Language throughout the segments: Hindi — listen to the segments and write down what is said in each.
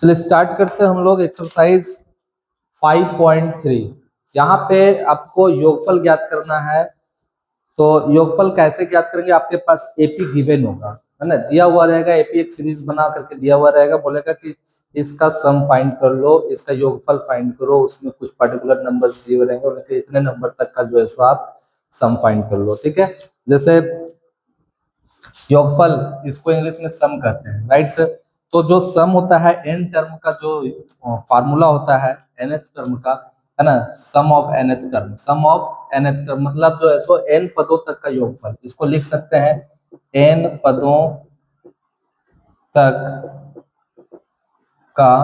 चलिए स्टार्ट करते हैं हम लोग एक्सरसाइज 5.3। यहाँ पे आपको योगफल ज्ञात करना है। तो योगफल कैसे ज्ञात करेंगे? आपके पास एपी गिवन होगा, है ना, दिया हुआ रहेगा। एपी एक सीरीज बना करके दिया हुआ रहेगा, बोलेगा कि इसका सम फाइंड कर लो, इसका योगफल फाइंड करो। उसमें कुछ पर्टिकुलर नंबर्स दिए हुए रहेंगे, उनके इतने नंबर तक का जो है सो आप सम फाइंड कर लो। ठीक है, जैसे योगफल, इसको इंग्लिश में सम कहते हैं, राइट सर। तो जो सम होता है एन टर्म का, जो फार्मूला होता है nth टर्म का, है ना, sum of nth term, sum of nth term मतलब जो है सो n पदों तक का योगफल। इसको लिख सकते हैं n पदों तक का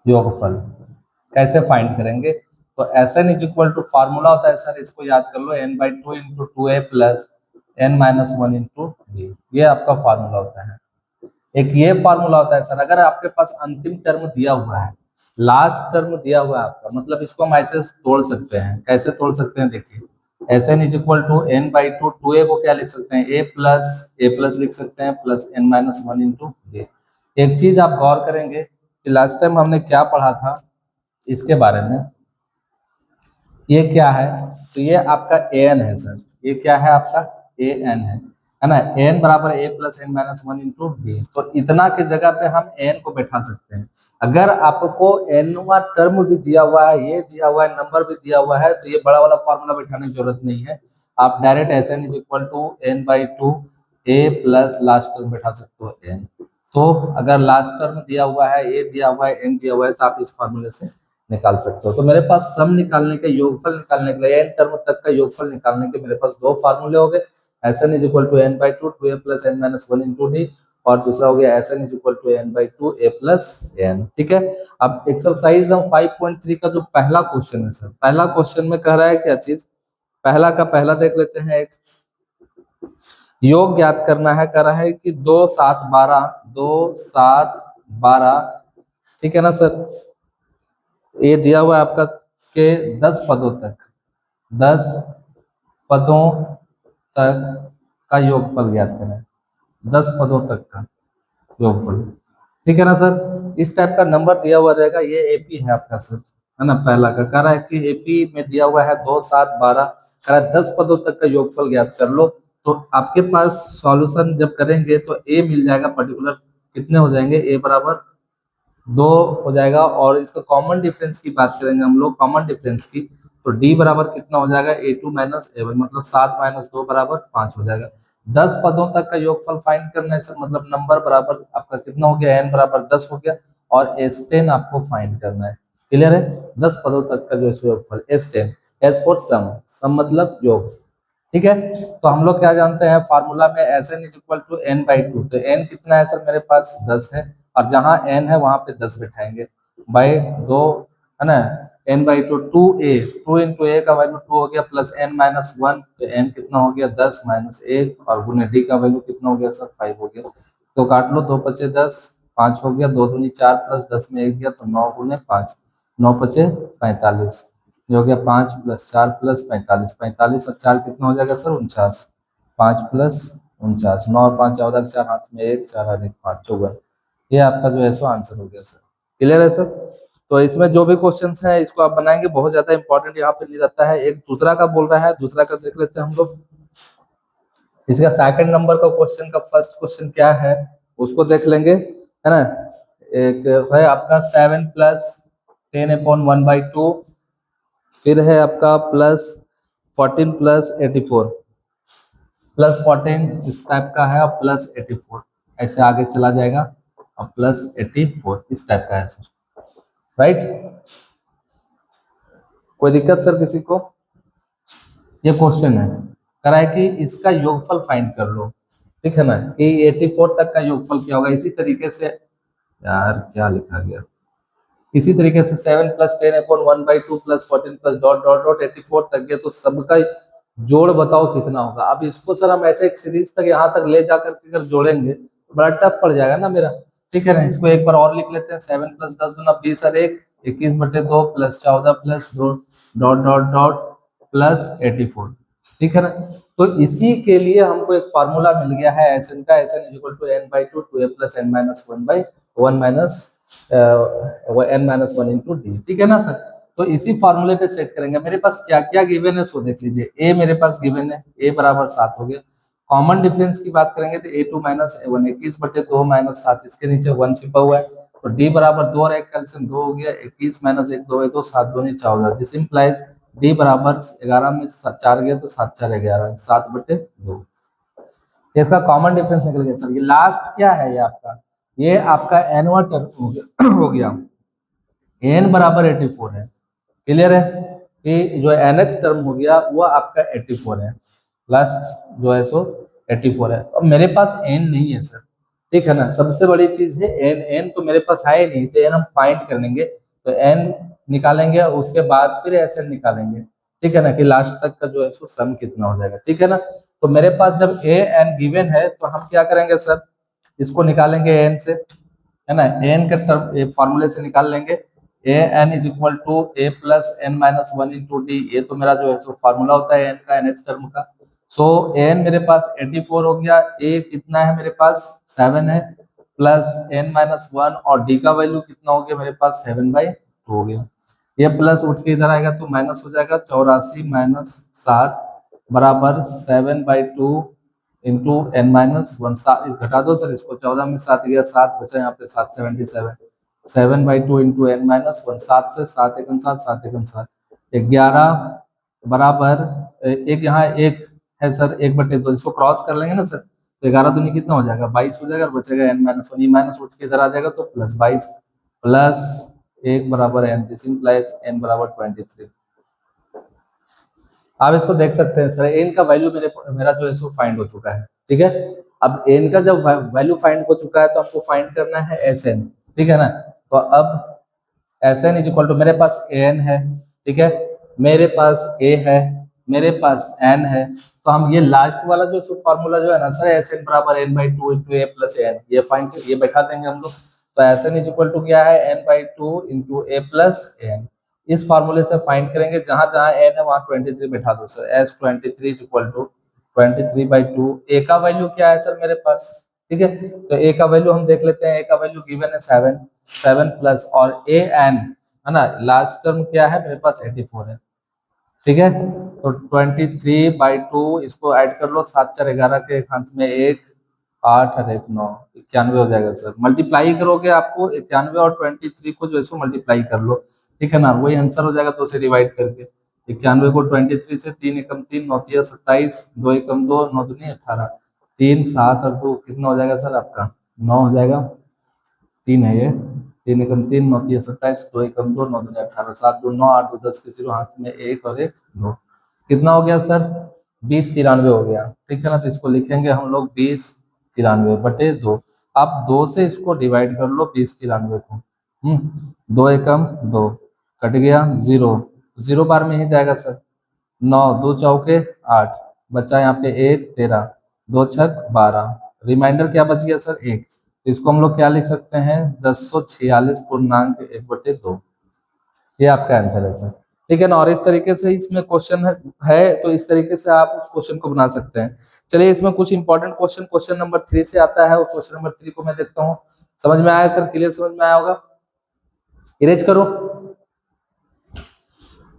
योगफल। कैसे फाइंड करेंगे? तो Sn is equal to formula होता है सर, इसको याद कर लो, n by two into two A plus n minus one into B. ये आपका फार्मूला होता है। एक ये फार्मूला होता है सर, अगर आपके पास अंतिम टर्म दिया हुआ है, लास्ट टर्म दिया हुआ है आपका, मतलब इसको हम ऐसे तोड़ सकते हैं। कैसे तोड़ सकते हैं? देखिए, Sn is equal to N by two, two a को क्या लिख सकते हैं? ए प्लस लिख सकते हैं, plus N minus one into a. एक चीज आप गौर करेंगे कि लास्ट टाइम हमने क्या पढ़ा था इसके बारे में। ये क्या है? तो ये आपका एन है सर। ये क्या है आपका? ए एन है ना। एन बराबर a plus N minus one into b. तो इतना की जगह पे हम एन को बैठा सकते हैं। अगर आपको एनवा टर्म भी दिया हुआ है, ये दिया हुआ है, नंबर भी दिया हुआ है, तो ये बड़ा वाला फॉर्मूला बैठाने की जरूरत नहीं है। आप direct S N is equal to N by two A plus last term बैठा सकते हो एन। तो अगर लास्ट टर्म दिया हुआ है, ए दिया हुआ है, एन दिया हुआ है, तो आप इस फॉर्मूले से निकाल सकते हो। तो मेरे पास सम निकालने के, योगफल निकालने के लिए, एन टर्म तक का योगफल निकालने के मेरे पास दो फार्मूले हो गए। Sn is equal to N by two, two A plus N minus one into D, और दूसरा हो गया Sn is equal to N by two A plus N. ठीक है, अब एक्सरसाइज हम 5.3 का जो पहला क्वेश्चन है सर, पहला क्वेश्चन में कह रहा है क्या चीज? पहला का पहला देख लेते हैं। एक योग ज्ञात करना है, कह रहा है कि 2 7 12, 2 7 12, ठीक है ना सर। ये दिया हुआ है आपका के 10 पदों तक, 10 पदों तक का योगफल ज्ञात करें। 10 पदों तक का योगफल, ठीक है ना सर। इस टाइप का नंबर दिया हुआ रहेगा। ये एपी है आपका सर, है ना। पहला का कह रहा है कि एपी में दिया हुआ है 2 7 12, कह रहा है 10 पदों तक का योगफल ज्ञात कर लो। तो आपके पास सॉल्यूशन जब करेंगे तो ए मिल जाएगा पर्टिकुलर। कितने हो जाएंगे? ए बराबर 2 हो जाएगा। और इसका कॉमन डिफरेंस की बात करेंगे हम लोग, कॉमन डिफरेंस की, तो डी बराबर कितना हो जाएगा? ए टू माइनस ए वन, मतलब 7 माइनस 2 बराबर 5 हो जाएगा। 10 पदों तक का योगफल फाइंड करना है सर, मतलब नंबर बराबर आपका कितना हो गया? एन बराबर 10 हो गया, और एस टेन आपको फाइंड करना है। क्लियर है? 10 पदों तक का जो है योगफल S ten, S for sum, sum मतलब योग। ठीक है, तो हम लोग क्या जानते हैं फार्मूला में? S N is equal to N by two. तो एन कितना है सर? मेरे पास 10 है, और जहां एन है वहां पे 10 बिठाएंगे बाई दो, है ना। N by two, two a, two into a का वैल्यू 2 हो गया, प्लस एन माइनस वन, तो एन कितना हो गया? 10 माइनस 1, और गुने डी का वैल्यू कितना हो गया सर? 5 हो गया। तो काट लो, 2 पचे 10, 5 हो गया, 2 दूनी 4, प्लस 10 में 1 गया, तो 9 गुने 5, 9 पचे 45, ये हो गया 5 प्लस 4 प्लस 45, 45 और 4 कितना हो जाएगा सर? 49, 5 प्लस 49, 9 और 5 14, 4 हाथ में 1, 4 और 1 5, 54। ये आपका जो है सो आंसर हो गया सर। क्लियर है सर? तो इसमें जो भी क्वेश्चंस हैं इसको आप बनाएंगे, बहुत ज्यादा इंपॉर्टेंट यहाँ पे नहीं रहता है। एक दूसरा का बोल रहा है, दूसरा का देख लेते हैं हम लोग। इसका सेकंड नंबर का क्वेश्चन का फर्स्ट क्वेश्चन क्या है उसको देख लेंगे, है ना। एक है आपका 7 प्लस 10 अपॉन 1/2, फिर है आपका प्लस 14 प्लस 84, प्लस 14 इस टाइप का है, और प्लस 84 ऐसे आगे चला जाएगा, और प्लस 84 इस टाइप का है सर, राइट। कोई दिक्कत सर किसी को? ये क्वेश्चन है, कह रहा है कि इसका योगफल फाइंड कर लो, ठीक है ना, कि 84 तक का योगफल क्या होगा। इसी तरीके से, यार क्या लिखा गया, इसी तरीके से 7 plus 10 upon 1/2 plus 14 plus dot dot dot 84 तक गया, तो सबका जोड़ बताओ कितना होगा। अब इसको सर हम ऐसे एक सीरीज तक यहाँ तक ले जाकर के अगर जोड़ेंगे तो बड़ा टफ पड़ जाएगा ना मेरा, ठीक है ना। इसको एक बार और लिख लेते हैं, 7 प्लस 10 गुना 20 और 1, 21/2 plus 14 plus dot dot dot plus 84, ठीक है ना। तो इसी के लिए हमको एक फार्मूला मिल गया है एस एन का, S N is equal to N by two, two A plus N minus one by one minus N minus one into D, ठीक है ना सर। तो इसी फॉर्मूले पे सेट करेंगे। मेरे पास क्या क्या गिवन है सो देख लीजिए। ए मेरे पास गिवन है, ए बराबर 7 हो गया। कॉमन डिफरेंस की बात करेंगे तो ए2 माइनस ए1, 21/2 माइनस 7, इसके नीचे 1 छिपा हुआ है, तो डी बराबर 2 और 1 कैल्सियम 2 हो गया, 21 माइनस 1 2 है, तो 7 दूनी 14। दिस इंप्लाइज डी बराबर 11 में 4 गया तो 7 4 11, 7/2। इसका कॉमन डिफरेंस निकल गया सर। ये लास्ट क्या है, ये आपका एनवा टर्म हो गया हो गया। एन बराबर 84 है, क्लियर है कि जो एनएच टर्म हो गया वो आपका 84 है, लास्ट जो है सो 84 है। अब मेरे पास एन नहीं है सर, ठीक है ना, सबसे बड़ी चीज है एन। एन तो मेरे पास है ही नहीं, तो एन हम फाइंड कर लेंगे, तो एन निकालेंगे उसके बाद फिर एस एन निकालेंगे, ठीक है ना, कि लास्ट तक का जो है सो सम कितना हो जाएगा, ठीक है ना। तो मेरे पास जब ए एन गिवन है तो हम क्या करेंगे सर, इसको निकालेंगे एन से, है ना, एन के टर्म फॉर्मूले से निकाल लेंगे। A n is equal to A plus N minus one into D, ये तो मेरा जो है सो फार्मूला होता है एन का, एन एच टर्म का। सो एन मेरे पास 84 हो गया, ए कितना है मेरे पास 7 है, प्लस एन माइनस वन, और डी का वैल्यू कितना हो गया मेरे पास 7/2 हो गया। ये प्लस उठ के इधर आएगा तो माइनस हो जाएगा, 84 माइनस 7 बराबर 7/2 इंटू एन माइनस वन। सात घटा दो सर इसको, 14 में 7 गया 7 बचा यहाँ पे 777, 7/2 इंटू एन माइनस वन, 7 से 7 एकम 7, 7 एकम 7, 11 बराबर एक, यहाँ एक है सर 1/2, इसको क्रॉस कर लेंगे ना सर, तो 11 दूनी कितना हो जाएगा 22 हो जाएगा, और बचेगा एन माइनस वन, ये माइनस उठ के इधर आ जाएगा तो प्लस 22 प्लस 1 बराबर एन, दिस इंप्लाइज एन बराबर 23। आप इसको देख सकते हैं सर, एन का वैल्यू मेरा जो है सो फाइंड हो चुका है, ठीक है। अब एन का जब वैल्यू फाइंड हो चुका है तो आपको फाइंड करना है एस एन, ठीक है ना। तो अब S N is equal to, मेरे पास ए एन है, ठीक है, मेरे पास ए है, मेरे पास एन है, तो हम ये लास्ट वाला जो फॉर्मूला जो है ना सर, एस एन बराबर n/2 इंटू ए प्लस एन, ये बैठा देंगे हम लोग। तो S N is equal to क्या है, n/2 इंटू ए प्लस एन। इस फार्मूले से फाइंड करेंगे, जहां जहां एन है वहां 23 बैठा दो sir, S 23 is equal to 23/2। A का वैल्यू क्या है सर मेरे पास, ठीक है, तो ए का वैल्यू हम देख लेते हैं। ए का वैल्यू गिवन है 7, 7 प्लस और ए एन है ना, लास्ट टर्म क्या है मेरे पास 84 है, ठीक है। तो 23/2 इसको ऐड कर लो, 7 4 11 के हाथ में 1 8 और 1 9, 91 हो जाएगा सर। मल्टीप्लाई करोगे आपको 91 और 23 को जो है सो मल्टीप्लाई कर लो, ठीक है ना, वही आंसर हो जाएगा 2 से डिवाइड करके। 91 को 23 से, 3 एकम 3 9 तिया 27, 2 एकम 2 9 दूनी 18, 3 7 और 2 कितना हो जाएगा सर आपका 9 हो जाएगा, 3 है ये, 3 एकम 3 9 तिया 27, 2 एकम 2 9 दूनी 18, 7 2 9 8 2 10 के 0 हाथ में 1 और 1 2, कितना हो गया सर 2093 हो गया, ठीक है ना। तो इसको लिखेंगे हम लोग 2093/2। आप 2 से इसको डिवाइड कर लो 2093 को, 2 एकम 2 कट गया 0, 0 बार में ही जाएगा सर, 9 2 चौके 8, बचा यहाँ पे 1 13, 2 छक 12, रिमाइंडर क्या बच गया सर 1। तो इसको हम लोग क्या लिख सकते हैं 1046.1/2, ये आपका आंसर है सर, ठीक है ना। और इस तरीके से इसमें क्वेश्चन है तो इस तरीके से आप उस क्वेश्चन को बना सकते हैं। चलिए इसमें कुछ इंपॉर्टेंट क्वेश्चन क्वेश्चन नंबर 3 से आता है, और क्वेश्चन नंबर 3 को मैं देखता हूँ। समझ में आया सर, क्लियर समझ में आया होगा, इरेज करो।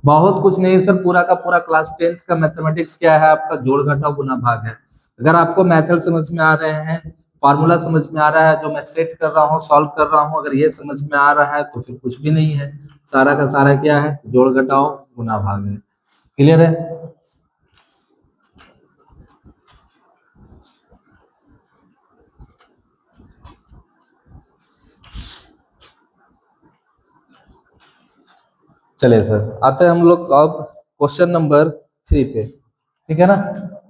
बहुत कुछ नहीं सर, पूरा का पूरा क्लास 10th का मैथमेटिक्स क्या है आपका, जोड़ घटाव गुना भाग है। अगर आपको मेथड समझ में आ रहे हैं, फॉर्मूला समझ में आ रहा है, जो मैं सेट कर रहा हूँ सॉल्व कर रहा हूँ, अगर ये समझ में आ रहा है तो फिर कुछ भी नहीं है, सारा का सारा क्या है जोड़ घटाव गुना भाग है, क्लियर है। चलिए सर आते हैं हम लोग अब क्वेश्चन नंबर 3 पे, ठीक है ना।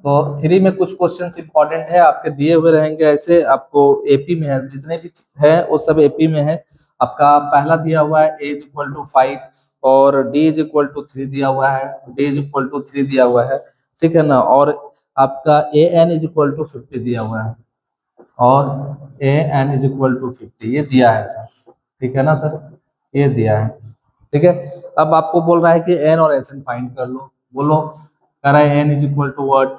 तो 3 में कुछ क्वेश्चन इंपॉर्टेंट है, आपके दिए हुए रहेंगे ऐसे, आपको एपी में है, जितने भी है वो सब एपी में है। आपका पहला दिया हुआ है ए इज इक्वल टू 5 और डी इज इक्वल टू 3 दिया हुआ है, डी इज इक्वल टू 3 दिया हुआ है, ठीक है ना। और आपका ए एन इज इक्वल टू 50 दिया हुआ है, और ए एन इज इक्वल टू 50 ये दिया है सर, ठीक है ना सर, ये दिया है, ठीक है। अब आपको बोल रहा है कि एन और एस एन फाइंड कर लो, बोलो, कह रहा है n is equal to what,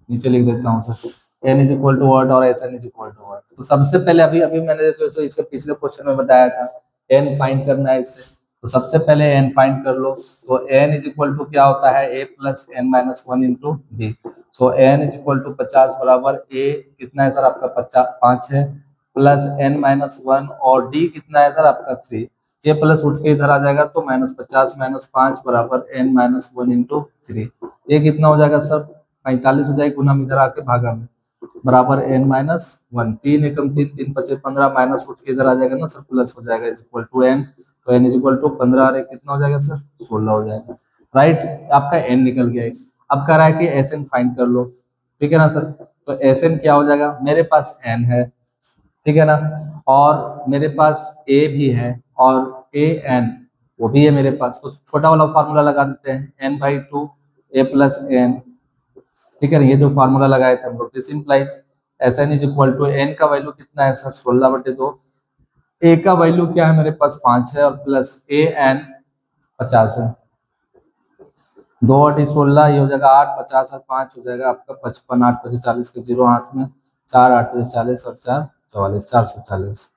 नीचे लिख देता हूँ sir, n is equal to what और s N is equal to what. तो सबसे पहले अभी अभी मैंने जो इसके पिछले क्वेश्चन में बताया था एन फाइंड करना है इससे, तो सबसे पहले एन फाइंड कर लो। तो एन इज इक्वल टू क्या होता है a plus N minus one into b. So n is equal to 50 बराबर ए कितना है सर आपका 5 है, प्लस एन माइनस वन और डी कितना है सर आपका 3। ये प्लस उठ के इधर आ जाएगा तो -50 -5 बराबर एन माइनस वन इंटू 3। ये कितना हो जाएगा सर 45 हो जाएगा, गुना में इधर आके भागा में बराबर एन माइनस वन। 3 एकम 3 3 पचे 15 माइनस उठ के इधर आ जाएगा ना सर, प्लस हो जाएगा इज इक्वल टू एन। तो एन इज इक्वल टू 15 और एक कितना हो जाएगा सर 16 हो जाएगा। राइट, आपका एन निकल गया है। अब कह रहा है कि एस एन फाइंड कर लो, ठीक है ना सर। तो एस एन क्या हो जाएगा, मेरे पास एन है, ठीक है ना, और मेरे पास ए भी है और ए एन वो भी है मेरे पास। तो छोटा वाला फार्मूला लगा देते हैं N by two A plus N, ठीक है ना। ये जो फार्मूला लगाए थे हम लोग, this implies S N is equal to N का वैल्यू कितना है सर 16/2, ए का वैल्यू क्या है मेरे पास 5 है और प्लस ए एन 50 है। 2/16 ये हो जाएगा 8, 50 और 5 हो जाएगा आपका 55। 8 5 40 के जीरो हाथ में, 4 8 5 40 और 4 44 440,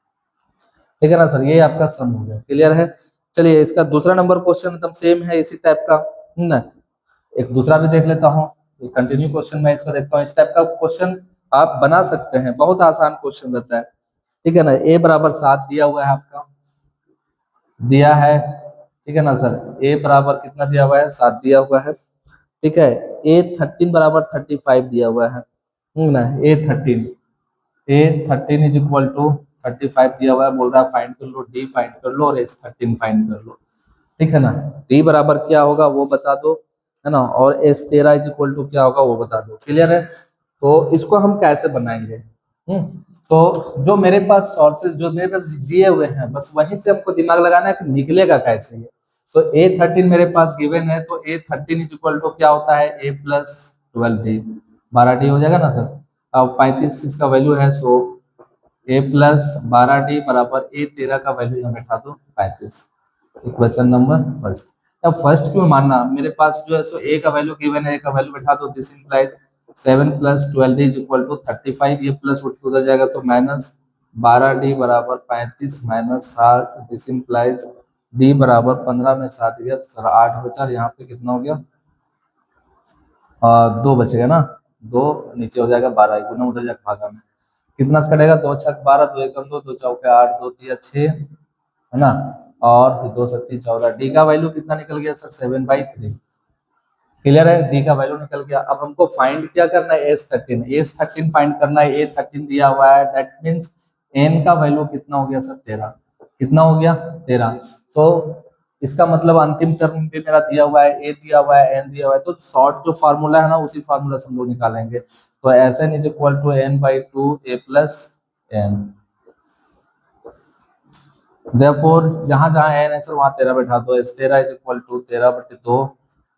ठीक है ना सर। ये आपका सम हो गया, क्लियर है। चलिए इसका दूसरा नंबर क्वेश्चन एकदम सेम है इसी टाइप का ना, एक दूसरा भी देख लेता हूँ। कंटिन्यू क्वेश्चन मैं इसको देखता हूँ। इस टाइप का क्वेश्चन आप बना सकते हैं, बहुत आसान क्वेश्चन रहता है, ठीक है ना। ए बराबर 7 दिया हुआ है आपका, दिया है, ठीक है ना सर। ए बराबर कितना दिया हुआ है 7 दिया हुआ है, ठीक है। ए 13 बराबर 35 दिया हुआ है ना। ए 13 इज इक्वल टू 35 दिया हुआ है, बोल रहा है फाइंड कर लो, डी फाइंड कर लो और एस 13 फाइंड कर लो, ठीक है ना। डी बराबर क्या होगा वो बता दो, है ना, और एस 13 इज इक्वल टू क्या होगा वो बता दो, क्लियर है। तो इसको हम कैसे बनाएंगे, तो जो मेरे पास सोर्सेज जो मेरे पास दिए हुए हैं बस वहीं से हमको दिमाग लगाना है कि निकलेगा कैसे ये। तो A13 मेरे पास गिवन है, तो A13 इज इक्वल टू क्या होता है A प्लस 12D, 12D हो जाएगा ना सर। अब 35 इसका वैल्यू है, सो A प्लस 12D बराबर A13 का वैल्यू हमें बैठा दो 35। Equation number first. अब फर्स्ट क्यों मानना, मेरे पास जो है सो ए का वैल्यू गिवन है, ए का वैल्यू बैठा दो, this implies 7 plus 12D is equal to 35। ये प्लस उठ के उधर जाएगा तो माइनस 12D बराबर 35 माइनस 60, दिस इंप्लाइज डी बराबर 15 में 7 गया तो सर 8 बचा, यहाँ पे कितना हो गया 2 बचेगा ना, 2 नीचे हो जाएगा 12, गुना उधर जाकर भागा में कितना से कटेगा 2 छक 12, 2 एकम 2, 2 चौके 8, 2 तिया 6, है ना, और 2 सत्ती 14। डी का वैल्यू कितना निकल गया सर 7/3, क्लियर है। डी का वैल्यू निकल गया। अब हमको फाइंड क्या करना है एस 13 फाइंड करना है। A13 दिया हुआ है, दैट मीन्स एन का वैल्यू कितना हो गया सर 13, कितना हो गया 13। तो इसका मतलब अंतिम टर्म पे मेरा दिया हुआ है ए दिया हुआ है एन दिया हुआ है, तो शॉर्ट जो फार्मूला है ना उसी फार्मूला से हम लोग निकालेंगे। तो S N is equal to N by two A plus n. Therefore जहां जहां एन है सर वहां 13 बैठा दो, s 13 is equal to 13/2।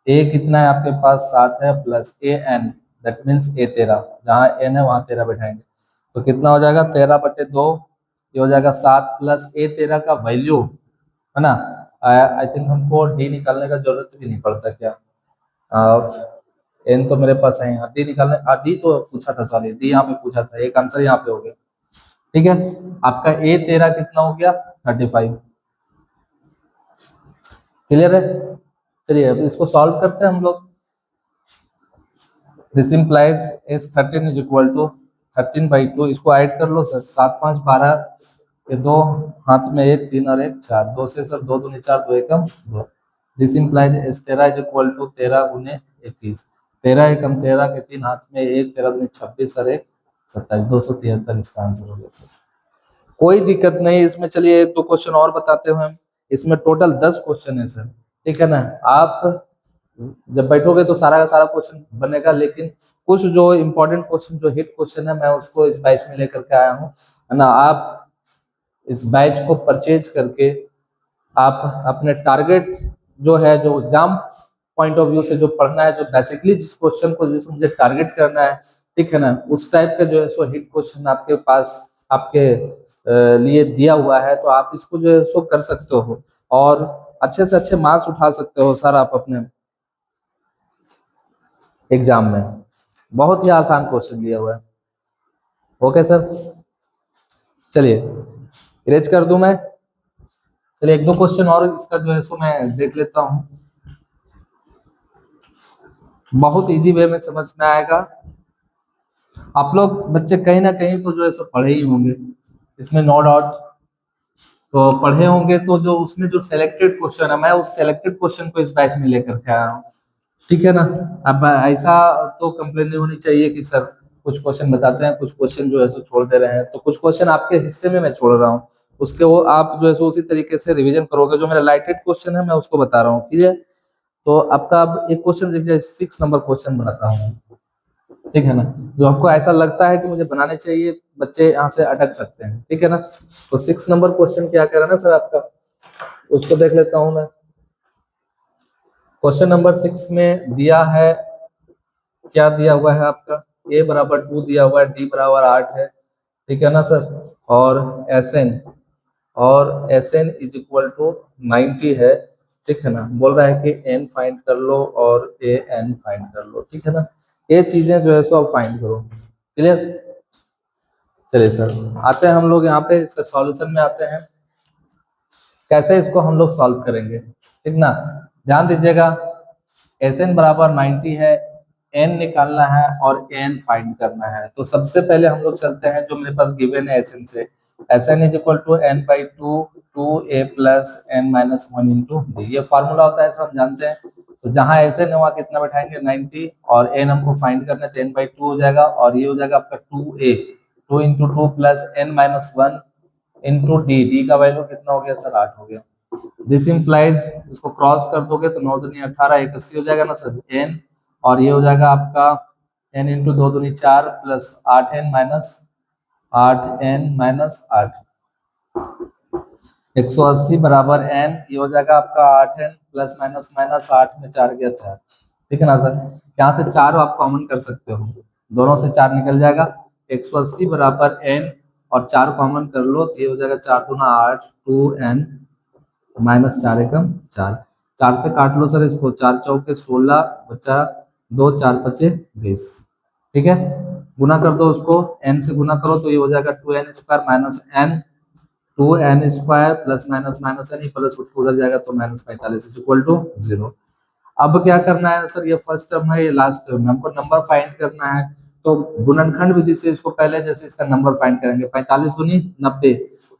A कितना है आपके पास 7 है plus a n, that means a 13, जहाँ एन है वहाँ 13 बैठाएंगे तो कितना हो जाएगा 13/2। ये हो जाएगा 7 प्लस ए 13 का वैल्यू, है ना। आई थिंक हमको डी निकालने का जरूरत भी नहीं पड़ता क्या, एन तो मेरे पास है यहाँ, डी निकालने डी तो पूछा था, सॉरी डी यहाँ पे पूछा था, एक आंसर यहाँ पे हो गया, ठीक है। आपका A13 कितना हो गया 35, क्लियर है। चलिए अब इसको सॉल्व करते हैं हम लोग। This implies S13 is equal to 13/2, इसको ऐड कर लो सर, 7 5 12, ये 2 हाथ में 1 3 और 1 4, 2 से सर 2 दूनी 4, 2 एकम 2। This implies S13 is equal to 13 गुने 21, 13 एकम 13 के 3 हाथ में 1, 13 दूनी 26 और 1 27, 273 इसका आंसर हो गया सर। कोई दिक्कत नहीं इसमें। चलिए एक दो क्वेश्चन और बताते हैं हम। इसमें टोटल 10 क्वेश्चन है सर, ठीक है ना। आप जब बैठोगे तो सारा का सारा क्वेश्चन बनेगा, लेकिन कुछ जो इम्पोर्टेंट क्वेश्चन जो हिट क्वेश्चन है मैं उसको इस बैच में लेकर के आया हूँ, है ना। आप इस बैच को परचेज करके आप अपने टारगेट जो है, जो एग्जाम पॉइंट ऑफ व्यू से जो पढ़ना है, जो बेसिकली जिस क्वेश्चन को जिस मुझे टारगेट करना है, ठीक है ना, उस टाइप का जो है सो हिट क्वेश्चन आपके पास आपके लिए दिया हुआ है, तो आप इसको जो है सो कर सकते हो और अच्छे से अच्छे मार्क्स उठा सकते हो सर आप अपने एग्जाम में। बहुत ही आसान क्वेश्चन दिया हुआ है। ओके सर, चलिए इरेज कर दूं मैं। चलिए एक दो क्वेश्चन और इसका जो है सो मैं देख लेता हूँ, बहुत इजी वे में समझ में आएगा। आप लोग बच्चे कहीं ना कहीं तो जो है सो पढ़े ही होंगे, इसमें नो डाउट। तो पढ़े होंगे तो जो उसमें जो सिलेक्टेड क्वेश्चन है, मैं उस सिलेक्टेड क्वेश्चन को इस बैच में लेकर के आया हूँ, ठीक है ना। अब ऐसा तो कंप्लेन नहीं होनी चाहिए कि सर कुछ क्वेश्चन बताते हैं, कुछ क्वेश्चन जो है सो छोड़ दे रहे हैं। तो कुछ क्वेश्चन आपके हिस्से में मैं छोड़ रहा हूँ, उसके वो आप जो है सो उसी तरीके से रिवीजन करोगे। जो मेरा लाइटेड क्वेश्चन है मैं उसको बता रहा हूँ, ठीक है। तो आपका अब एक क्वेश्चन देखिए, 6 नंबर क्वेश्चन बनाता हूँ, ठीक है ना। जो आपको ऐसा लगता है कि मुझे बनाने चाहिए, बच्चे यहाँ से अटक सकते हैं, ठीक है ना। तो 6 नंबर क्वेश्चन क्या कह रहा है ना सर आपका, उसको देख लेता हूँ मैं। क्वेश्चन नंबर 6 में दिया है, क्या दिया हुआ है आपका, a बराबर 2 दिया हुआ है, d बराबर 8 है, ठीक है ना सर। और Sn इज इक्वल टू 90 है, ठीक है ना। बोल रहा है कि n फाइंड कर लो और an फाइंड कर लो, ठीक है ना। ये चीजें जो है सो आप फाइंड करो, क्लियर। चलिए सर आते हैं हम लोग यहाँ पे इसके सॉल्यूशन में आते हैं, कैसे इसको हम लोग सॉल्व करेंगे, ठीक ना। ध्यान दीजिएगा, Sn बराबर 90 है, n निकालना है और n फाइंड करना है। तो सबसे पहले हम लोग चलते हैं जो मेरे पास गिवन है Sn से। Sn is equal to n by two two A plus N minus one into D, ये फार्मूला होता है सर, हम जानते हैं। तो जहाँ Sn है वहाँ कितना बैठाएंगे 90, और n हमको फाइंड करना है तो n बाई टू हो जाएगा, और ये हो जाएगा आपका 2a, 2 into two plus N minus one into D, D का वैल्यू कितना हो गया सर 8 हो गया। दिस इम्प्लाइज, इसको क्रॉस कर दोगे तो 9 दूनी 18, 81 हो जाएगा ना सर एन, और ये हो जाएगा आपका एन इंटू 2 दूनी 4 प्लस 8n माइनस 8 180 बराबर n, ये हो जाएगा आपका 8n प्लस माइनस माइनस 8 में 4 गया 4, ठीक है ना सर। यहाँ से 4 आप कॉमन कर सकते हो, दोनों से 4 निकल जाएगा। 180 बराबर n और 4 कॉमन कर लो तो ये हो जाएगा 4 दूना 8, 2n माइनस 4 एकम 4, 4 से काट लो सर इसको, 4 चौके 16 बचा 2, 4 पचे 20, ठीक है। गुना कर दो उसको, n से गुना करो तो ये हो जाएगा 2n square minus n, 2n square plus minus minus n, plus उधर जाएगा तो माइनस 45 इज इक्वल टू 0। अब क्या करना है सर, ये फर्स्ट टर्म है, ये लास्ट टर्म है, हमको नंबर फाइंड करना है। तो गुणनखंड विधि से इसको पहले जैसे इसका नंबर फाइंड करेंगे, 45 दूनी 90,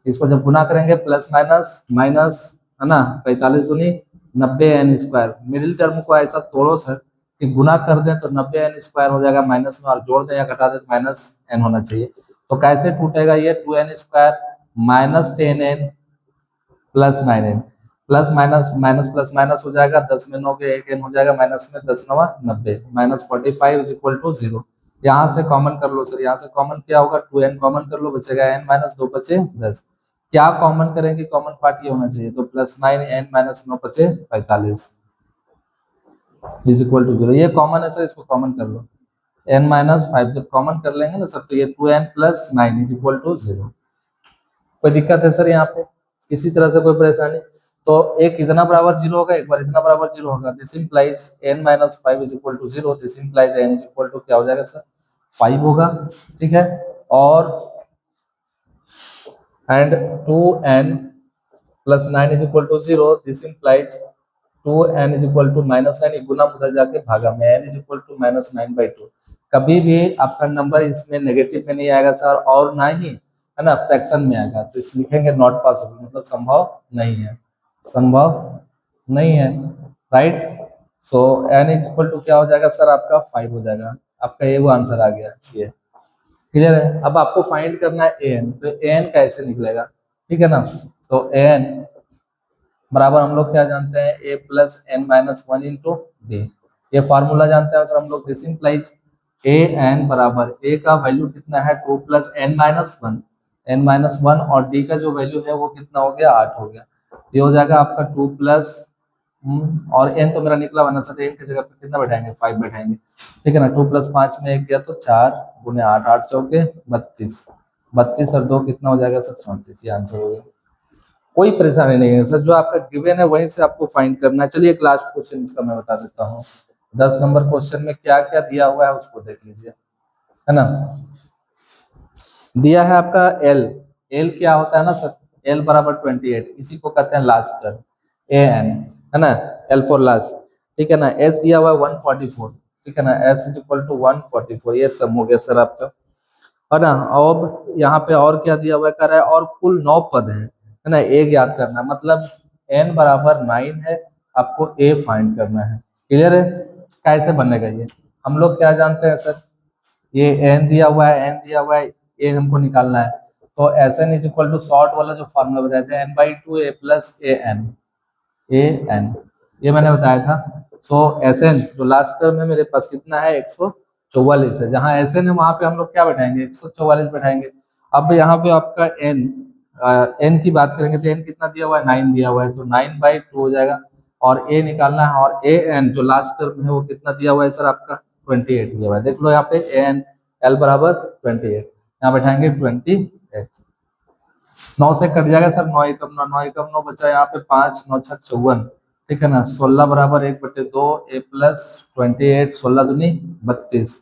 इसको जब गुना करेंगे प्लस माइनस माइनस, है ना, 45 दूनी 90 एन स्क्वायर। मिडिल टर्म को ऐसा तोड़ो सर कि गुना कर दें तो 90 एन स्क्वायर हो जाएगा माइनस में, और जोड़ दें या घटा दें तो माइनस एन होना चाहिए। तो कैसे टूटेगा ये, 2n square minus 10n plus 9n, plus minus minus plus minus हो जाएगा, 10 में 9 के 1 n हो जाएगा माइनस में, 10 9 90 माइनस 45 इज इक्वल टू 0। यहाँ से कॉमन कर लो सर, यहाँ से कॉमन क्या होगा, 2n कॉमन कर लो, बचेगा n माइनस 2 बचे 10, क्या कॉमन करेंगे, कॉमन पार्ट ये होना चाहिए, तो प्लस 9n माइनस 9 बचे 45 इज इक्वल टू 0। ये कॉमन है सर, इसको कॉमन कर लो, n माइनस 5 जब कॉमन कर लेंगे ना सर तो ये 2n plus 9 is equal to 0। कोई दिक्कत है सर यहाँ पे, किसी तरह से कोई परेशानी। तो एक इतना बराबर 0 होगा, एक बार इतना बराबर 0 होगा, this implies n minus 5 is equal to 0, this implies n is equal to क्या हो जाएगा सर 5 होगा, ठीक है। और and 2n plus 9 is equal to 0, this implies 2n is equal to minus 9, गुना उधर जाके भागा में n is equal to minus 9/2। कभी भी आपका नंबर इसमें नेगेटिव में नहीं आएगा सर, और ना ही है ना फ्रैक्शन में आएगा, तो इस लिखेंगे नॉट पॉसिबल, मतलब संभव नहीं है, संभव नहीं है, right. So n is equal to क्या हो जाएगा सर आपका 5 हो जाएगा, आपका ये वो आंसर आ गया, ये क्लियर है। अब आपको फाइंड करना है an, तो an कैसे निकलेगा, ठीक है ना। तो an बराबर हम लोग क्या जानते हैं, a plus N minus one into D, ये फार्मूला जानते हैं सर हम लोग। दिस इंप्लाइज ए एन बराबर a का वैल्यू कितना है 2 plus N minus one, N minus one, और d का जो वैल्यू है वो कितना हो गया 8 हो गया। ये हो जाएगा आपका 2 प्लस और n तो मेरा निकला बना सर, n की जगह पे कितना बैठाएंगे 5 बैठाएंगे, ठीक है ना। 2 प्लस 5 में 1 गया तो 4 गुने 8, 8 चौके 32, 32 और 2 कितना हो जाएगा सर 34, ये आंसर हो गया। कोई परेशानी नहीं है सर, जो आपका गिवन है वहीं से आपको फाइंड करना है। चलिए एक लास्ट क्वेश्चन इसका मैं बता देता हूँ, 10 नंबर क्वेश्चन में क्या क्या दिया हुआ है उसको देख लीजिए, है ना। दिया है आपका एल। एल क्या होता है ना सर, एल बराबर 28, इसी को कहते हैं लास्ट टर्म ए एन, है ना, एल फॉर लास्ट। ठीक है ना, एस दिया हुआ है 144, ठीक है ना, एस इज इक्वल टू 144, ये सब हो गया सर आपका, है ना। अब यहाँ पे और क्या दिया हुआ है, कर रहा है और कुल 9 पद है ना, ए याद करना है, मतलब एन बराबर 9 है, आपको ए फाइंड करना है। क्लियर है, कैसे बनेगा ये, हम लोग क्या जानते हैं सर, ये एन दिया हुआ है, एन दिया हुआ है, ए हमको निकालना है, तो S N is equal to short वाला जो फॉर्मूला बताया था, n/2 a plus a N, ये मैंने बताया था। सो एस एन जो लास्ट टर्म है मेरे पास कितना है, 144 है, जहाँ एस एन है वहाँ पे हम लोग क्या बैठाएंगे, 144 बैठाएंगे। अब यहाँ पे आपका एन, एन की बात करेंगे तो एन कितना दिया हुआ है, 9 दिया हुआ है, तो 9/2 हो जाएगा, और ए निकालना है, और ए एन जो लास्ट टर्म है वो कितना दिया हुआ है सर आपका, 28 दिया हुआ है, देख लो यहाँ पे ए एन एल बराबर 28, यहाँ बैठाएंगे 28, 9 से कट जाएगा सर, 9 एकम 9, 9 एकम 9 बचा यहाँ पे 5, 9 छक 54, ठीक है ना, 16 बराबर 1/2 ए प्लस 28, 16 दूनी 32,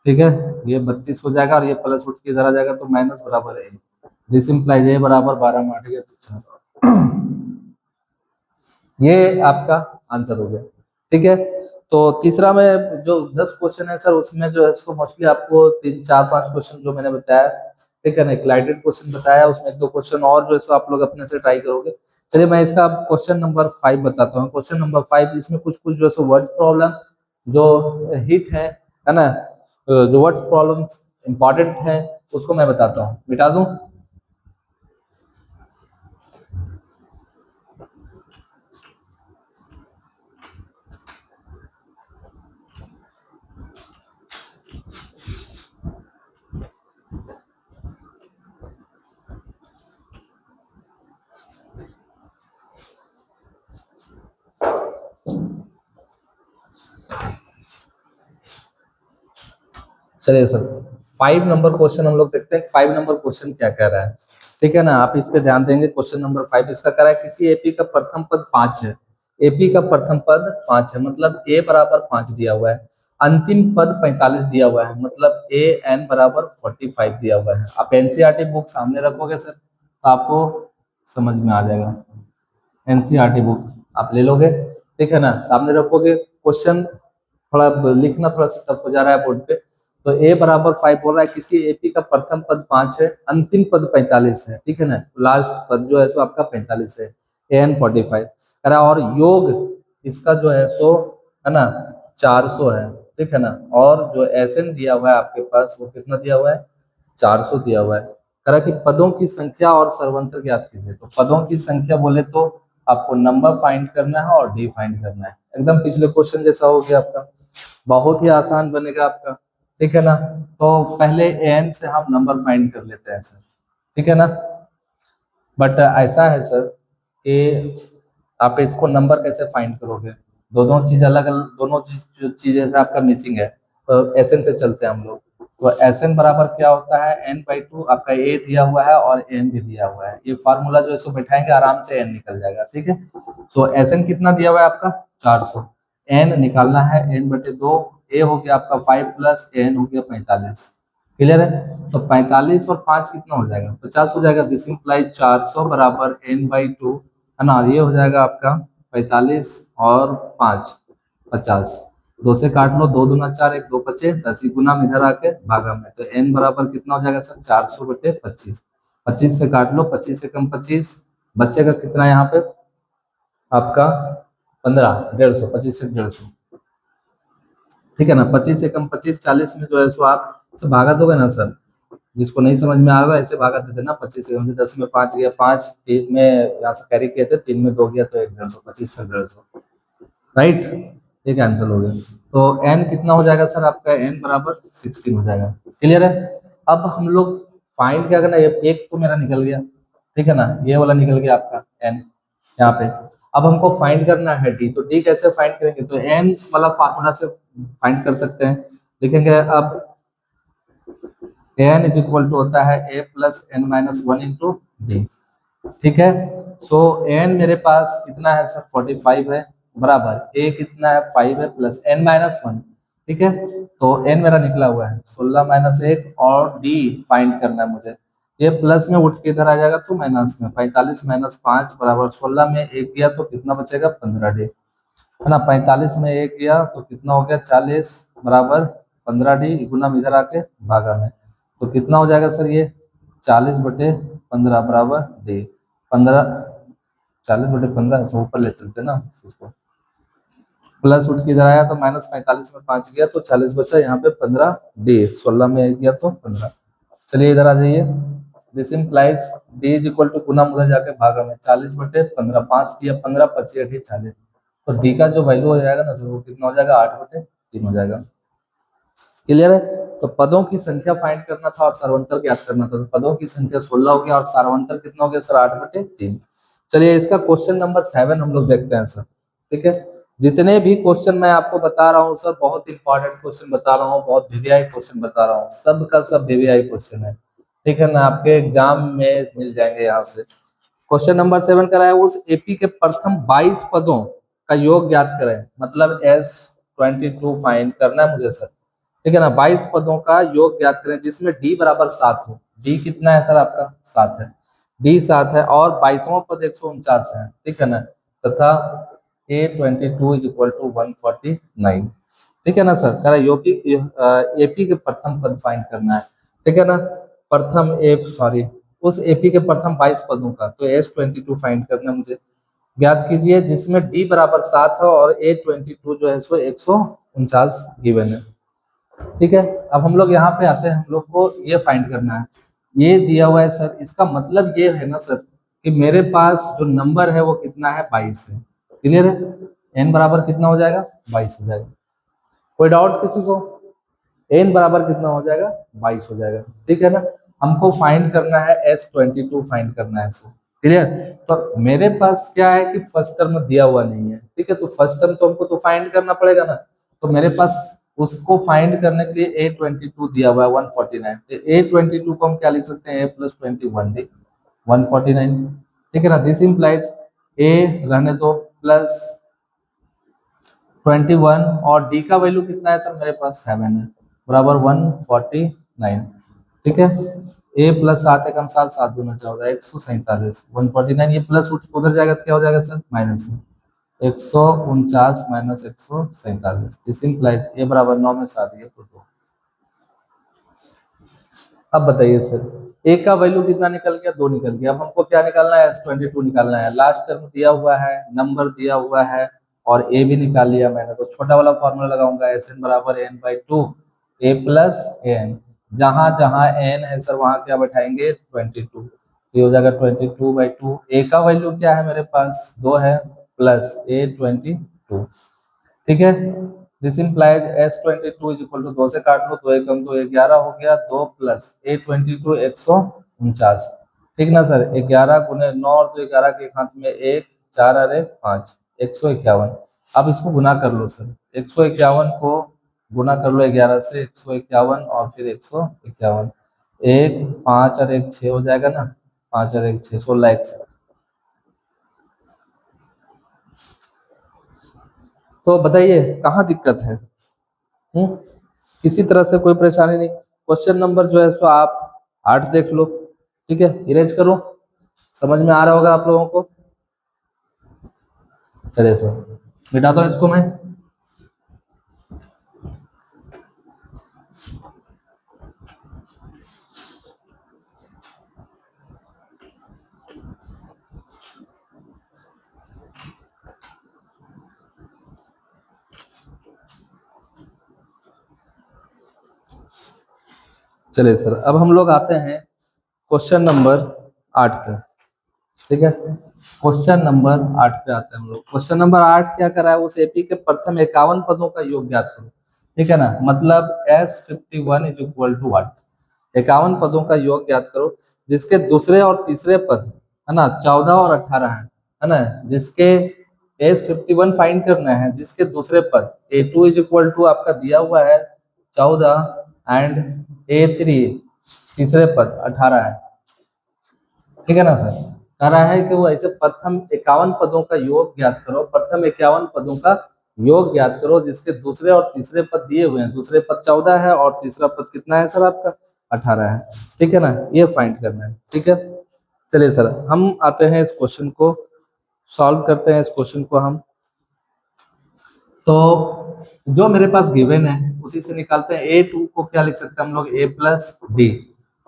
ठीक है, ये 32 हो जाएगा, और ये प्लस उठ के इधर आ जाएगा, तो माइनस बराबर है, दिस इंप्लाइज ए बराबर 12 में 8 गया तो 4, ये आपका आंसर हो गया। ठीक है, तो तीसरा में जो 10 क्वेश्चन है सर, उसमें जो है सो मोस्टली आपको 3 4 5 क्वेश्चन जो मैंने बताया, ठीक है ना, एक लाइटेड क्वेश्चन बताया, उसमें 1 2 क्वेश्चन और जो है सो आप लोग अपने से ट्राई करोगे। चलिए मैं इसका क्वेश्चन नंबर 5 बताता हूँ। क्वेश्चन नंबर 5, इसमें कुछ कुछ जो है सो वर्ड प्रॉब्लम जो हिट है ना, जो वर्ड प्रॉब्लम इंपॉर्टेंट है उसको मैं बताता हूँ, मिटा दूं। चलिए सर, 5 नंबर क्वेश्चन हम लोग देखते हैं, 5 नंबर क्वेश्चन क्या कह रहा है। ठीक है ना, आप इस पे ध्यान देंगे। क्वेश्चन नंबर 5 इसका कह रहा है किसी एपी का प्रथम पद 5 है, एपी का प्रथम पद 5 है, मतलब ए बराबर 5 दिया हुआ है, अंतिम पद 45 दिया हुआ है, मतलब ए एन बराबर 45 दिया हुआ है। आप एनसीईआरटी बुक सामने रखोगे सर तो आपको समझ में आ जाएगा, एनसीईआरटी बुक आप ले लोगे, ठीक है ना, सामने रखोगे, क्वेश्चन थोड़ा लिखना थोड़ा सा टफ हो जा रहा है बोर्ड पे। तो ए बराबर 5 बोल रहा है किसी एपी का प्रथम पद 5 है, अंतिम पद 45 है, ठीक है ना, लास्ट पद जो है सो आपका 45 है, ए एन 45 कह रहा है, और योग इसका जो है सो, है ना, 400 है, ठीक है ना, और जो एस एन दिया हुआ है आपके पास वो कितना दिया हुआ है, 400 दिया हुआ है। कह रहा है कि पदों की संख्या और सर्वंतर ज्ञात कीजिए। तो पदों की संख्या बोले तो आपको नंबर फाइंड करना है और डी फाइंड करना है, एकदम पिछले क्वेश्चन जैसा हो गया आपका, बहुत ही आसान बनेगा आपका, ठीक है ना। तो पहले एन से हम नंबर फाइंड कर लेते हैं सर, ठीक है ना, बट ऐसा है सर कि आप इसको नंबर कैसे फाइंड करोगे, दोनों चीज अलग अलग, दोनों चीज जो चीजें से आपका मिसिंग है, तो एस एन से चलते हैं हम लोग। तो एस एन बराबर क्या होता है, n/2, आपका ए दिया हुआ है और एन भी दिया हुआ है, ये फार्मूला जो है इसको बैठाएंगे आराम से एन निकल जाएगा, ठीक है। सो एस एन कितना दिया हुआ है आपका 400, एन निकालना है n/2, ए हो गया आपका 5 प्लस एन हो गया 45, क्लियर है। तो 45 और 5 कितना हो जाएगा, 50 हो जाएगा, दिस इंप्लाइज 400 बराबर n/2, है ना, और ये हो जाएगा आपका 45 और 5 50, 2 से काट लो, 2 दूना 4, 1 2 बचे 10 ही गुना में इधर आके भागा में, तो n बराबर कितना हो जाएगा सर 400/25, 25 से काट लो, 25 से कम 25 बचेगा कितना यहाँ पे आपका 15, 150, 25 से 150, ठीक है ना, 25 से कम 25, 40 में जो है सो आप से भागा दोगे ना सर, जिसको नहीं समझ में आ रहा ऐसे भागा दे देना, 25 से कम से 10 में 5 गया 5, 3 में यहाँ से कैरी किए थे, 3 में 2 गया तो 150, 25 से 150, राइट, ये कैंसिल हो गया। तो एन कितना हो जाएगा सर आपका, एन बराबर 16 हो जाएगा, क्लियर है। अब हम लोग फाइंड क्या करना है, एक तो मेरा निकल गया, ठीक है ना, ये वाला निकल गया आपका एन यहाँ पे। अब हमको फाइंड करना है डी, तो डी कैसे फाइंड करेंगे, तो एन वाला फार्मूला से फाइंड कर सकते हैं, लिखेंगे अब एन इज इक्वल टू होता है a plus n-1 into D, ठीक है। सो एन मेरे पास कितना है सर 45 है, बराबर ए कितना है 5 है प्लस n-1, ठीक है, तो n मेरा निकला हुआ है 16 माइनस 1 और d फाइंड करना है मुझे। ये प्लस में उठ के इधर आ जाएगा तो माइनस में 45 माइनस 5 बराबर 16 में एक गया तो कितना बचेगा 15d, है ना। 45 में एक गया तो कितना हो गया 40 बराबर 15d, गुना में इधर आके भागा में, तो कितना हो जाएगा सर ये 40/15 बराबर d। 15 40/15 से ऊपर ले चलते ना उसको, प्लस उठ के इधर आया तो माइनस 45 में 5 गया तो 40 बचा, यहाँ पे 15d, 16 में एक गया तो 15। चलिए इधर आ जाइए, this implies d is equal to गुना उधर जाके भागा में 40/15, 5 दिया 15, 25 अठी 40, तो d का जो वैल्यू हो जाएगा ना सर वो कितना हो जाएगा 8/3 हो जाएगा। क्लियर है। तो पदों की संख्या फाइंड करना था और सार्वंतर ज्ञात करना था, तो पदों की संख्या 16 हो गया और सार्वंतर कितना हो गया सर 8/3। चलिए इसका क्वेश्चन नंबर 7 हम लोग देखते हैं सर। ठीक है, जितने भी क्वेश्चन मैं आपको बता रहा हूँ सर बहुत इंपॉर्टेंट क्वेश्चन बता रहा हूँ, बहुत वीवीआई क्वेश्चन बता रहा हूँ, सब का सब वीवीआई क्वेश्चन है। ठीक है ना, आपके एग्जाम में मिल जाएंगे यहाँ से। क्वेश्चन नंबर 7 कराया, उस एपी के प्रथम 22 पदों का योग ज्ञात करें, मतलब S22 फाइंड करना है मुझे सर। ठीक है ना, 22 पदों का योग ज्ञात करें जिसमें डी बराबर 7 हो। डी कितना है सर आपका 7 है, डी 7 है और 22वां पद 149 है। ठीक है ना, तथा A22 इज इक्वल टू 149। ठीक है ना सर, कह रहा एपी के प्रथम पद फाइंड करना है। ठीक है ना, प्रथम सॉरी उस एपी के प्रथम 22 पदों का, तो S22 फाइंड करना मुझे। ज्ञात कीजिए जिसमें डी बराबर 7 है और A22 जो है सो 149 गिवन है। ठीक है, अब हम लोग यहाँ पे आते हैं, हम लोग को ये फाइंड करना है। ये दिया हुआ है सर, इसका मतलब ये है ना सर कि मेरे पास जो नंबर है वो कितना है 22 है। क्लियर है, एन बराबर कितना हो जाएगा 22 हो जाएगा। कोई डाउट किसी को, एन बराबर कितना हो जाएगा 22 हो जाएगा। ठीक है ना, हमको फाइंड करना है S22 फाइंड करना है सर। क्लियर, तो मेरे पास क्या है कि फर्स्ट टर्म दिया हुआ नहीं है। ठीक है, तो फर्स्ट टर्म तो हमको तो फाइंड करना पड़ेगा ना, तो मेरे पास उसको फाइंड करने के लिए A22 दिया हुआ है 149, तो A22 को हम क्या लिख सकते हैं A+21 डी 149। ठीक है ना, दिस इम्प्लाइज ए रहने दो प्लस 21 और डी का वैल्यू कितना है सर मेरे पास 7 है बराबर 149। ठीक है, ए प्लस 7 एकम 7, 7 दूना 14, 147, 149, ये प्लस उधर जाएगा तो क्या हो जाएगा सर माइनस में 149 माइनस 147, दिस इम्प्लाइज ए बराबर 9 में 7 गया तो 2। अब बताइए सर ए का वैल्यू कितना निकल गया 2 निकल गया। अब हमको क्या निकालना है S22 निकालना है। लास्ट टर्म दिया हुआ है, नंबर दिया हुआ है और ए भी निकाल लिया मैंने, तो छोटा वाला फॉर्मूला लगाऊंगा SN बराबर n/2 a प्लस एन। जहां जहां n है सर वहां क्या बैठाएंगे 22, ये हो जाएगा 22/2। ए का वैल्यू क्या है मेरे पास 2 है प्लस A22। ठीक है, this implies S22 is equal to 2 से काट लो, 2 एकम 2 11 हो गया, 2 प्लस A22 149। ठीक ना सर, 11 गुने 9 और 2 11 के एक हाथ में 1, 4 और 1 5, 151। अब इसको गुना कर लो सर, 151 को गुना कर लो 11 से, 151 और फिर 151, 1 5 और 1 6 हो जाएगा ना, 5 और 1 6, 16 1। तो बताइए कहाँ दिक्कत है? किसी तरह से कोई परेशानी नहीं। क्वेश्चन नंबर जो है सो आप 8 देख लो। ठीक है, इरेज करो, समझ में आ रहा होगा आप लोगों को। चलिए सर मिटाता हूँ इसको मैं। चलिए सर, अब हम लोग आते हैं क्वेश्चन नंबर 8 पे। ठीक है, क्वेश्चन नंबर 8 पे आते हैं हम लोग। क्वेश्चन नंबर 8 क्या करा है, उस एपी के प्रथम 51 पदों का योग ज्ञात करो। ठीक है ना, मतलब S51 is equal to what, 51 पदों का योग ज्ञात करो जिसके दूसरे और तीसरे पद है ना 14 और 18 है ना। जिसके S51 फाइंड करना है, जिसके दूसरे पद A2 इज इक्वल टू आपका दिया हुआ है 14 एंड A3 तीसरे पद 18 है। ठीक है ना सर, कह रहा है कि वो ऐसे प्रथम 51 पदों का योग ज्ञात करो, प्रथम 51 पदों का योग ज्ञात करो जिसके दूसरे और तीसरे पद दिए हुए हैं। दूसरे पद 14 है और तीसरा पद कितना है सर आपका 18 है। ठीक है ना, ये फाइंड करना है। ठीक है, चलिए सर हम आते हैं इस क्वेश्चन को सॉल्व करते हैं। इस क्वेश्चन को हम तो जो मेरे पास गिवन है उसी से निकालते हैं। A2 को क्या लिख सकते हैं हम लोग A प्लस डी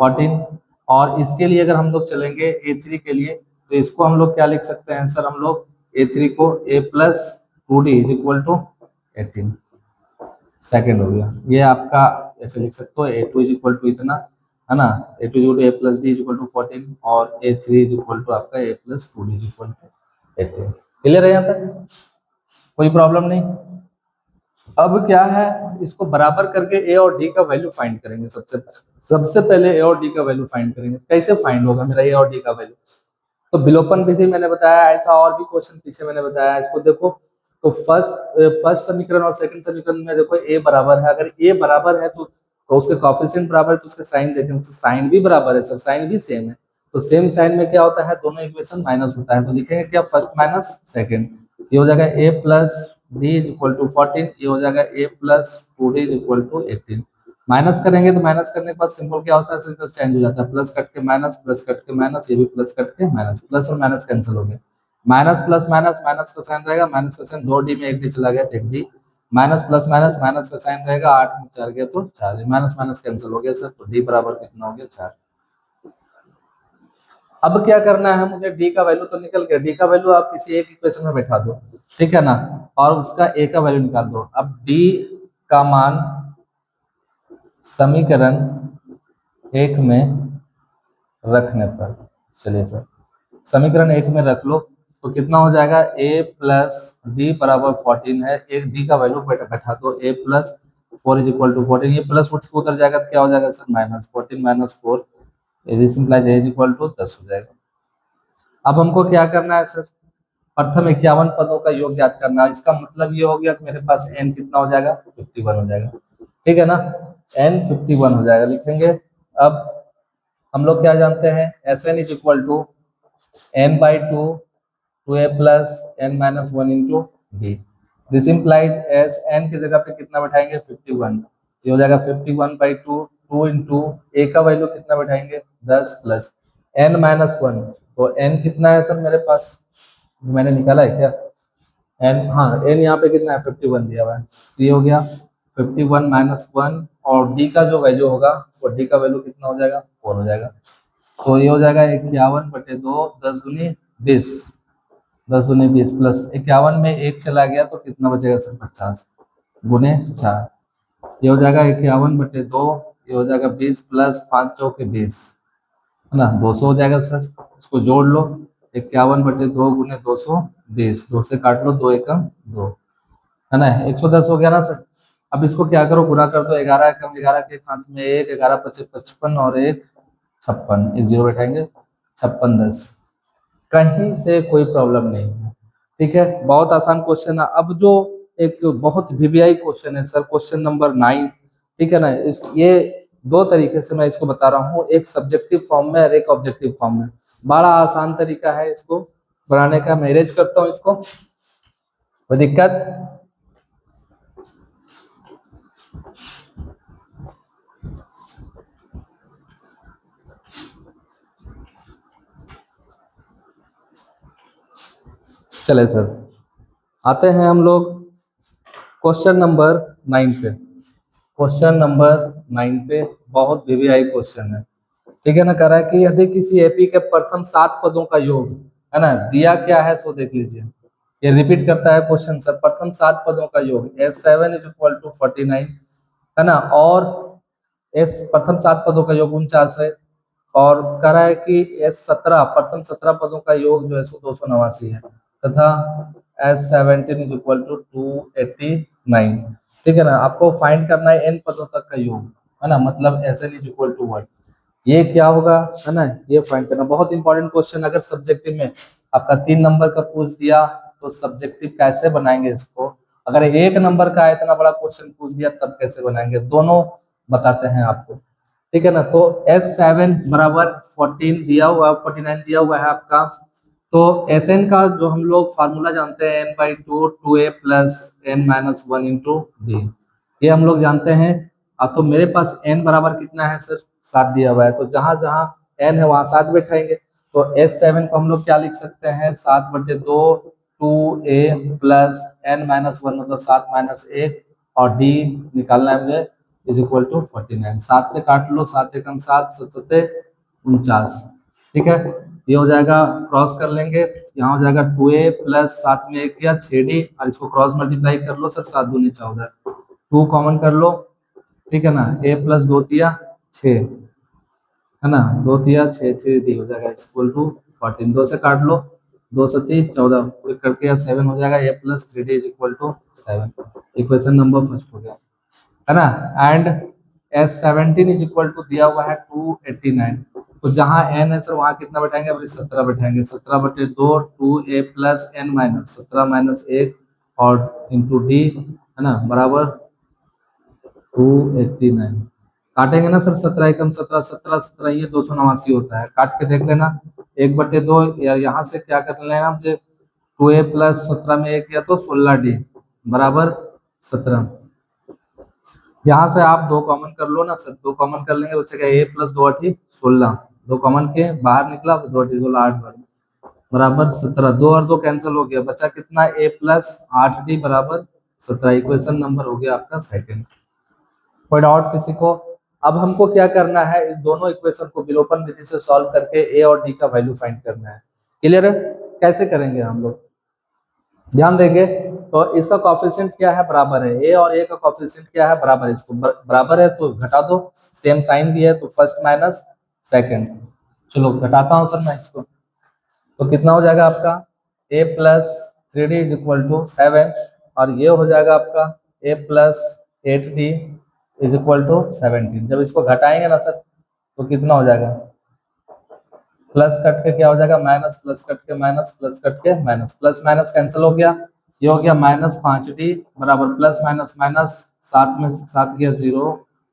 14, और इसके लिए अगर हम लोग चलेंगे A3 के लिए तो इसको हम लोग क्या लिख सकते हैं सर, हम लोग A3 को A plus two D is equal to 18 second हो गया। ये आपका ऐसे लिख सकते हो A2 इज इक्वल टू इतना है ना, A2 is equal to A plus D is equal to 14 और A3 इज इक्वल टू आपका A plus two D is equal to 18। Clear है यहाँ तक, कोई प्रॉब्लम नहीं। अब क्या है, इसको बराबर करके ए और डी का वैल्यू फाइंड करेंगे। सबसे पहले ए और डी का वैल्यू फाइंड करेंगे। कैसे फाइंड होगा मेरा ए और डी का वैल्यू, तो विलोपन विधि मैंने बताया, ऐसा और भी क्वेश्चन पीछे मैंने बताया। इसको देखो तो फर्स्ट समीकरण और सेकंड समीकरण में देखो ए बराबर है। अगर ए बराबर है तो उसके कॉफिशिएंट बराबर है, तो उसके साइन देखें, उसके साइन भी बराबर है सर, साइन भी सेम है। तो सेम साइन में क्या होता है, दोनों इक्वेशन माइनस होता है। तो लिखेंगे क्या, फर्स्ट माइनस सेकंड। ये हो जाएगा a plus D is equal to 14, ये हो जाएगा a plus two D is equal to 18। Minus करेंगे तो माइनस करने के बाद सिंपल क्या होता है, सिंपल चेंज हो जाता है, प्लस कट के माइनस, प्लस कट के माइनस, ये भी प्लस कट के माइनस, प्लस और माइनस कैंसिल हो गया। माइनस प्लस माइनस, माइनस का साइन रहेगा, माइनस का साइन 2D में 1D चला गया तो 1D, minus plus minus, minus का साइन रहेगा, 8 में 4 गया तो 4, माइनस माइनस कैंसिल हो गया सर। तो डी बराबर कितना हो गया, 4। अब क्या करना है मुझे, डी का वैल्यू तो निकल गया, डी का वैल्यू आप किसी एक इक्वेशन में बैठा दो, ठीक है ना, और उसका ए का वैल्यू निकाल दो। अब डी का मान समीकरण एक में रखने पर, चलिए सर समीकरण एक में रख लो तो कितना हो जाएगा, a प्लस डी बराबर 14 है। एक डी का वैल्यू बैठा दो, a plus 4 is equal to 14, ये प्लस उधर जाएगा तो क्या हो जाएगा sir, minus 14 minus 4 this implies a is equal to 10 हो जाएगा। अब हमको क्या करना है सर, प्रथम 51 पदों का योग ज्ञात करना है। इसका मतलब ये हो गया कि मेरे पास n कितना हो जाएगा, 51 हो जाएगा, ठीक है ना, n 51 हो जाएगा। लिखेंगे अब हम लोग क्या जानते हैं, S N is equal to n by two A plus N minus one into B. This implies S N की जगह पे कितना बैठाएंगे, 51, ये हो जाएगा 51 बाई टू इंटू ए का वैल्यू कितना बैठाएंगे 10 प्लस एन माइनस वन। तो एन कितना है सर मेरे पास, मैंने निकाला है क्या, एन, हाँ एन यहाँ पे कितना है 51 दिया हुआ है, तो ये हो गया 51 माइनस वन, और डी का जो वैल्यू होगा वो डी का वैल्यू कितना हो जाएगा, 4 हो जाएगा। तो ये हो जाएगा 51 बटे 2, 10 दूनी 20, 10 दूनी 20 प्लस 51 में एक चला गया तो कितना बचेगा सर, 50 गुने 4, ये हो जाएगा 51 बटे 2, ये हो जाएगा 20 प्लस 5 चौके 20 है ना, 200 हो जाएगा सर। इसको जोड़ लो, 51 बटे 2 गुने 220, 2 से काट लो, 2 एकम 2 है ना, 110 हो गया ना सर। अब इसको क्या करो, गुना कर दो, 11 एकम 11 के हाथ में 1, 11 पचे 55 और 1 56, एक जीरो बैठाएंगे, 56 10, कहीं से कोई प्रॉब्लम नहीं है, ठीक है, बहुत आसान क्वेश्चन है। अब जो एक बहुत वीवीआई क्वेश्चन है सर, क्वेश्चन नंबर 9, ठीक है ना, ये दो तरीके से मैं इसको बता रहा हूँ, एक सब्जेक्टिव फॉर्म में और एक ऑब्जेक्टिव फॉर्म में। बड़ा आसान तरीका है इसको बनाने का, मैं अरेंज करता हूँ इसको, कोई दिक्कत, चले सर आते हैं हम लोग क्वेश्चन नंबर 9 पे। क्वेश्चन नंबर 9 पे बहुत वीवीआई क्वेश्चन है, ठीक है ना, कह रहा है कि यदि किसी एपी के प्रथम 7 पदों का योग है ना, दिया क्या है सो देख लीजिए, ये रिपीट करता है क्वेश्चन सर, प्रथम 7 पदों का योग S7 इज इक्वल टू 49 है ना, और एस प्रथम 7 पदों का योग 49 है, और कह रहा है कि S17 प्रथम 17 पदों का योग जो है सो 289 है, तथा S17 इज इक्वल टू 289, ठीक है ना। आपको फाइंड करना है n पदों तक का योग है ना, मतलब Sn इज इक्वल टू 1, ये क्या होगा है ना, ये फाइंड करना। बहुत इंपॉर्टेंट क्वेश्चन, अगर सब्जेक्टिव में आपका 3 नंबर का पूछ दिया तो सब्जेक्टिव कैसे बनाएंगे इसको, अगर 1 नंबर का इतना बड़ा क्वेश्चन पूछ दिया तब कैसे बनाएंगे, दोनों बताते हैं आपको, ठीक है ना। तो S7 बराबर 14 दिया हुआ, 49 दिया हुआ है आपका, तो एस एन का जो हम लोग फार्मूला जानते हैं n/2 2a plus n minus 1 into D, ये हम लोग जानते हैं। अब तो मेरे पास n बराबर कितना है सर, 7 दिया हुआ है, तो जहाँ जहाँ n है वहाँ 7 बैठाएंगे। तो S7 को हम लोग क्या लिख सकते हैं, 7/2 2a प्लस n माइनस 1 मतलब 7 माइनस 1, और d निकालना है मुझे, इज इक्वल टू 49। 7 से काट लो, 7 एकम 7, 7 49, ठीक है। ये हो जाएगा, क्रॉस कर लेंगे, यहाँ हो जाएगा 2a प्लस 7 में 1 किया 6d, और इसको क्रॉस मल्टीप्लाई कर लो सर, 7 दूनी 14, 2 कॉमन कर लो, ठीक है ना, a प्लस 2 तिया 6 है ना, 2 तिया 6 3d हो जाएगा इक्वल टू 14। 2 से काट लो, 2 सती 14, पूरे करके 7 हो जाएगा, a plus 3d is equal to 7। Equation number first हो गया, है ना। And S17 is equal to दिया हुआ है 289, तो जहाँ n है सर वहाँ कितना बैठाएंगे, अभी 17 बैठाएंगे, 17/2 2a plus n minus 17 minus 1 और इंटू डी, है ना, बराबर 289। काटेंगे ना सर, 17 एकम 17, 17 17 ये 289 होता है, काट के देख लेना। 1/2 या यहाँ से क्या कर लेना मुझे, 2a प्लस 17 में 1 किया तो 16d बराबर 17। यहाँ से आप 2 कॉमन कर लो ना सर, 2 कॉमन कर लेंगे, बचेगा a प्लस 2 8 16, 2 कॉमन के बाहर निकला, 2 8 16 8 बराबर 17, 2 और 2 कैंसिल हो गया, बचा कितना, a प्लस 8d बराबर 17। इक्वेशन नंबर हो गया आपका सेकंड। कोई डाउट किसी को? अब हमको क्या करना है, इस दोनों इक्वेशन को विलोपन विधि से सॉल्व करके a और d का वैल्यू फाइंड करना है। क्लियर है? कैसे करेंगे हम लोग, ध्यान देंगे। तो इसका कॉफिशिएंट क्या है, बराबर है, ए और ए का कॉफिशिएंट क्या है, बराबर है, इसको बराबर है तो घटा दो, सेम साइन भी है तो फर्स्ट माइनस सेकंड। चलो घटाता हूँ सर मैं इसको, तो कितना हो जाएगा आपका, a plus 3d is equal to 7, और ये हो जाएगा आपका a plus 8d is equal to 17। जब इसको घटाएंगे ना सर तो कितना हो जाएगा, प्लस कट के क्या हो जाएगा माइनस, प्लस कट के माइनस, प्लस कट के माइनस, प्लस माइनस कैंसिल हो गया, ये हो गया माइनस 5d बराबर प्लस माइनस माइनस, 7 में 7 गया 0,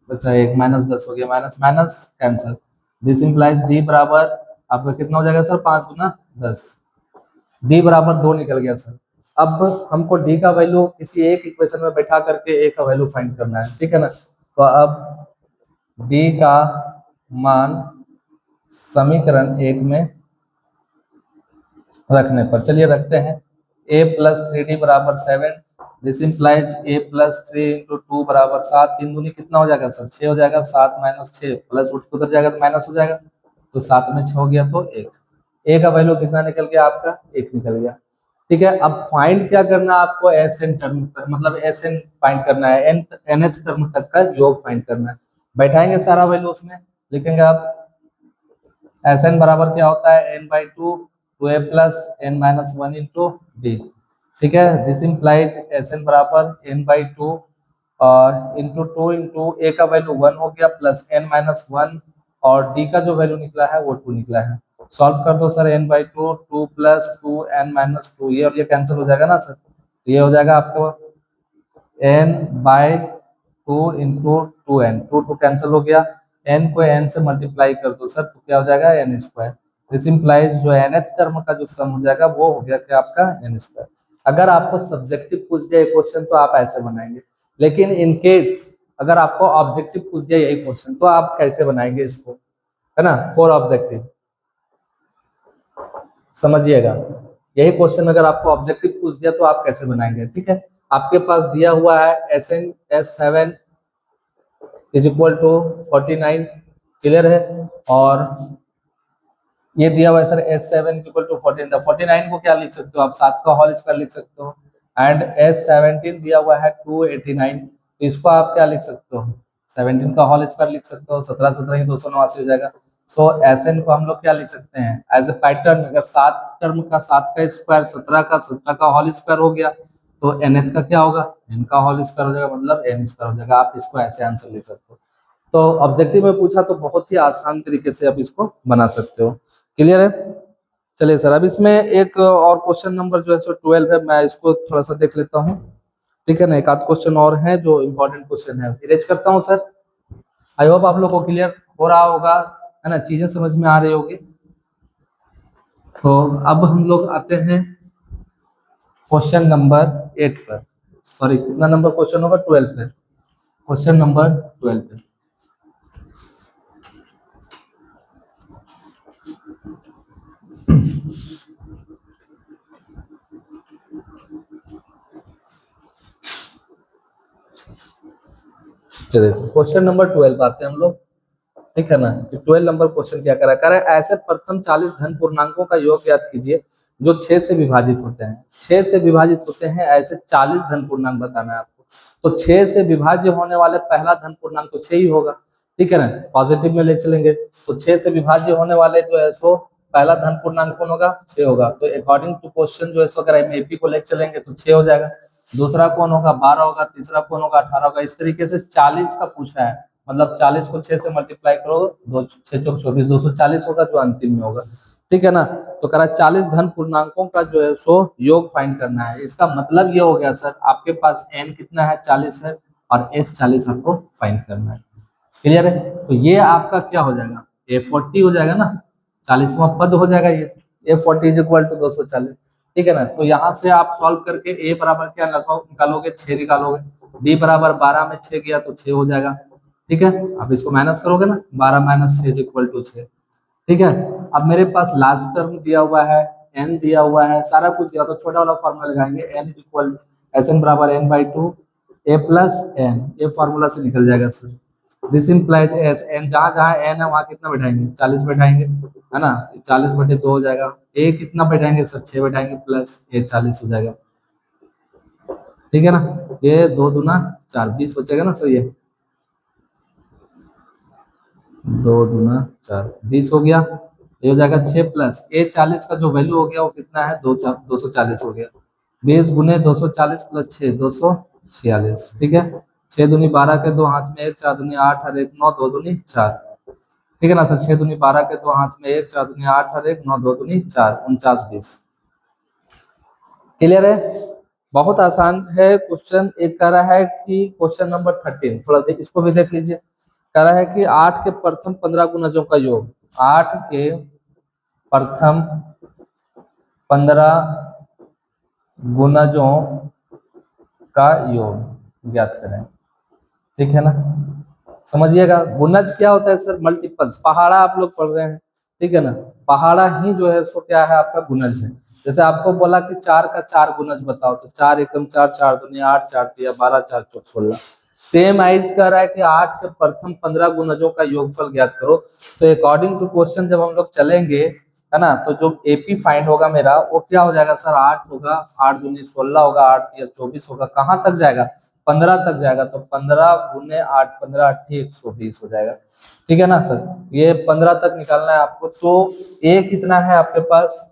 बचा 1, माइनस 10 हो गया, minus minus cancel, this implies d बराबर आपका कितना हो जाएगा सर, 5 गुना 10, d बराबर 2 निकल गया सर। अब हमको d का वैल्यू किसी एक इक्वेशन में बैठा करके a का वैल्यू फाइंड करना है, ठीक है ना। तो अब d का मान समीकरण 1 में रखने पर, चलिए रखते हैं, a प्लस 3d बराबर 7, this implies a plus 3 into 2 बराबर 7, 3 दूनी कितना हो जाएगा सर, 6 हो जाएगा, 7 माइनस 6 प्लस उठ उधर जाएगा तो माइनस हो जाएगा, तो 7 में 6 हो गया तो 1, a का वैल्यू कितना निकल गया आपका, 1 निकल गया, ठीक है। अब फाइंड क्या करना है आपको, एस एन टर्म मतलब एस एन फाइंड करना है, एन nth टर्म तक का योग फाइंड करना है, बैठाएंगे सारा वैल्यू उसमें, लिखेंगे आप एस एन बराबर क्या होता है, n/2 2a plus n minus 1 into D, ठीक है। दिस इंप्लाइज एस एन बराबर n/2 इंटू 2 इंटू ए का वैल्यू 1 हो गया प्लस n माइनस 1, और डी का जो वैल्यू निकला है वो 2 निकला है। सॉल्व कर दो sir, n/2 2 plus 2 n minus 2, ये और ये कैंसिल हो जाएगा ना सर, तो ये हो जाएगा आपका n/2 इंटू 2n, 2 कैंसिल हो गया, n को n से मल्टीप्लाई कर दो सर तो क्या हो जाएगा n स्क्वायर, दिस इंप्लाइज जो nth टर्म का जो सम हो जाएगा वो हो गया क्या आपका n स्क्वायर। अगर आपको सब्जेक्टिव पूछ दिया क्वेश्चन तो आप ऐसे बनाएंगे, लेकिन इन केस अगर आपको ऑब्जेक्टिव पूछ दिया यही क्वेश्चन तो आप कैसे बनाएंगे इसको, है ना, फॉर ऑब्जेक्टिव, समझिएगा, यही क्वेश्चन अगर आपको ऑब्जेक्टिव पूछ दिया तो आप कैसे बनाएंगे, ठीक है। आपके पास दिया हुआ है S7 is equal to 49, clear है, और ये दिया हुआ है सर S7 इक्वल टू 14, 49 को क्या लिख सकते हो आप, 7 का होल स्क्वायर लिख सकते हो, एंड S17 दिया हुआ है 289, तो इसको आप क्या लिख सकते हो, 17 का होल स्क्वायर लिख सकते हो, 17 17 ही 289 हो जाएगा। सो Sn को हम लोग क्या लिख सकते हैं एज ए पैटर्न, अगर 7 टर्म का 7 का स्क्वायर 17 का होल स्क्वायर हो गया तो nth का क्या होगा, n का होल स्क्वायर हो जाएगा, मतलब n स्क्वायर हो जाएगा, आप इसको ऐसे आंसर लिख सकते हो। तो ऑब्जेक्टिव में पूछा तो बहुत ही आसान तरीके से आप इसको बना सकते हो, क्लियर है। चलिए सर, अब इसमें एक और क्वेश्चन नंबर जो है सो 12 है, मैं इसको थोड़ा सा देख लेता हूँ, ठीक है ना, एक आध क्वेश्चन और है जो इम्पोर्टेंट क्वेश्चन है, इरेज करता हूँ सर। आई होप आप लोग को क्लियर हो रहा होगा, है ना, चीजें समझ में आ रही होगी। तो अब हम लोग आते हैं क्वेश्चन नंबर 8 पर, सॉरी कितना नंबर क्वेश्चन होगा, 12 पे, क्वेश्चन नंबर 12 पे। चलिए क्वेश्चन नंबर 12 आते हैं हम लोग, ठीक है ना। कि 12 नंबर क्वेश्चन क्या करा है, ऐसे प्रथम 40 धन पूर्णांकों का योग ज्ञात कीजिए जो 6 से विभाजित होते हैं। 6 से विभाजित होते हैं ऐसे 40 धन पूर्णांक बताना है आपको। तो 6 से विभाज्य होने वाले पहला धन पूर्णांक तो 6 ही होगा, ठीक है ना, पॉजिटिव में ले चलेंगे। तो 6 से विभाज्य होने वाले जो है सो पहला धन पूर्णांक कौन होगा, 6 होगा। तो अकॉर्डिंग टू क्वेश्चन जो है सो अगर हम एपी को ले चलेंगे तो 6 हो जाएगा। दूसरा कौन होगा, 12 होगा। तीसरा कौन होगा, 18 होगा। इस तरीके से 40 का पूछा है, मतलब 40 को 6 से मल्टीप्लाई करो, 2 6 चौक 24, 240 होगा जो अंतिम में होगा, ठीक है ना। तो कह रहा है 40 धन पूर्णांकों का जो है सो योग फाइंड करना है। इसका मतलब ये हो गया सर, आपके पास n कितना है, 40 है, और s 40 आपको फाइंड करना है। क्लियर है। तो ये आपका क्या हो जाएगा, a40 हो जाएगा ना, 40वां पद हो जाएगा ये, a40 इज इक्वल टू 240, ठीक है ना। तो यहाँ से आप सॉल्व करके a बराबर क्या निकालोगे, 6 निकालोगे। b बराबर 12 में 6 गया तो 6 हो जाएगा, ठीक है। आप इसको माइनस करोगे ना, 12 माइनस 6 इज इक्वल टू 6, ठीक है। अब मेरे पास लास्ट टर्म दिया हुआ है, n दिया हुआ है, सारा कुछ दिया, तो छोटा वाला फॉर्मूला लगाएंगे, n is equal S N बराबर n/2 a प्लस n, ये फॉर्मूला से निकल जाएगा sir. This implies S N, जहाँ जहाँ एन है वहाँ कितना बैठाएंगे, 40 बैठाएंगे, है ना। 40/2 हो जाएगा। ए कितना बैठाएंगे सर, 6 बैठाएंगे, प्लस ए 40 हो जाएगा, ठीक है ना। ये 2 दूना 4, 20 बचेगा ना सर, ये 2 दूना 4, 20 हो गया। ये हो जाएगा 6 प्लस ए 40 का जो वैल्यू हो गया वो कितना है, 240 हो गया। 20 गुने 240 प्लस 6, 246, ठीक है। 6 दूनी 12 के दो हाथ में 1, 4 दूनी 8 और 1 9, 2 दूनी 4, ठीक है ना सर। 6 दूनी 12 के दो हाथ में 1, 4 दूनी 8 और 1 9, 2 दूनी 4, 49 20। क्लियर है, बहुत आसान है क्वेश्चन। एक कह रहा है कि क्वेश्चन नंबर 13, थोड़ा इसको भी देख लीजिए। कह रहा है कि 8 के प्रथम 15 गुणजों का योग, 8 के प्रथम 15 गुणजों का योग ज्ञात करें, ठीक है ना। समझिएगा, गुणज क्या होता है सर, मल्टीपल्स, पहाड़ा आप लोग पढ़ रहे हैं, ठीक है ना। पहाड़ा ही जो है सो क्या है, आपका गुणज है। जैसे आपको बोला कि 4 का 4 गुणज बताओ, तो 4 एकम 4, 4 दूनी 8, 4 तिया 12, 4 चौक 16। सेम आइज कह रहा है कि 8 के प्रथम 15 गुणजों का योगफल ज्ञात करो। तो अकॉर्डिंग टू क्वेश्चन जब हम लोग चलेंगे, है ना, तो जो एपी फाइंड होगा मेरा वो क्या हो जाएगा सर, 8 होगा, 8 दूनी 16 होगा, 8 तिया 24 होगा, कहाँ तक जाएगा, 15 तक जाएगा। तो 15 गुने 8, 15 8 120 हो जाएगा, ठीक है ना सर। ये 15 तक निकालना है आपको। तो ए कितना है आपके पास,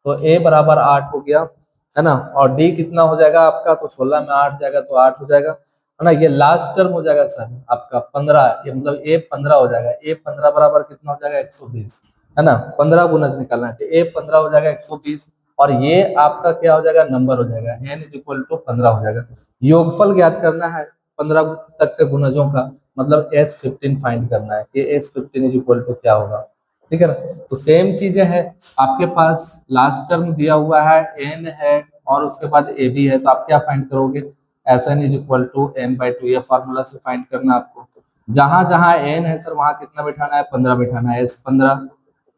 तो ए बराबर 8 हो गया, है ना। और डी कितना हो जाएगा आपका, तो 16 में 8 जाएगा तो 8 हो जाएगा, है ना। ये लास्ट टर्म हो जाएगा सर आपका 15, ये मतलब ए 15 हो जाएगा। ए 15 बराबर कितना हो जाएगा, 120, है ना। 15 गुना से निकालना है तो ए 15 हो जाएगा 120, और ये आपका क्या हो जाएगा, नंबर हो जाएगा, n इज इक्वल टू 15 हो जाएगा। योगफल ज्ञात करना है 15 तक के गुणजों का, मतलब S15 फाइंड करना है कि S15 इज इक्वल टू क्या होगा, ठीक है ना। तो सेम चीजें हैं, आपके पास लास्ट टर्म दिया हुआ है, n है, और उसके बाद ए बी है, तो आप क्या फाइंड करोगे, Sn is equal to n/2, ये फार्मूला से फाइंड करना है आपको। जहां जहां n है सर वहां कितना बैठाना है, 15 बैठाना है। S15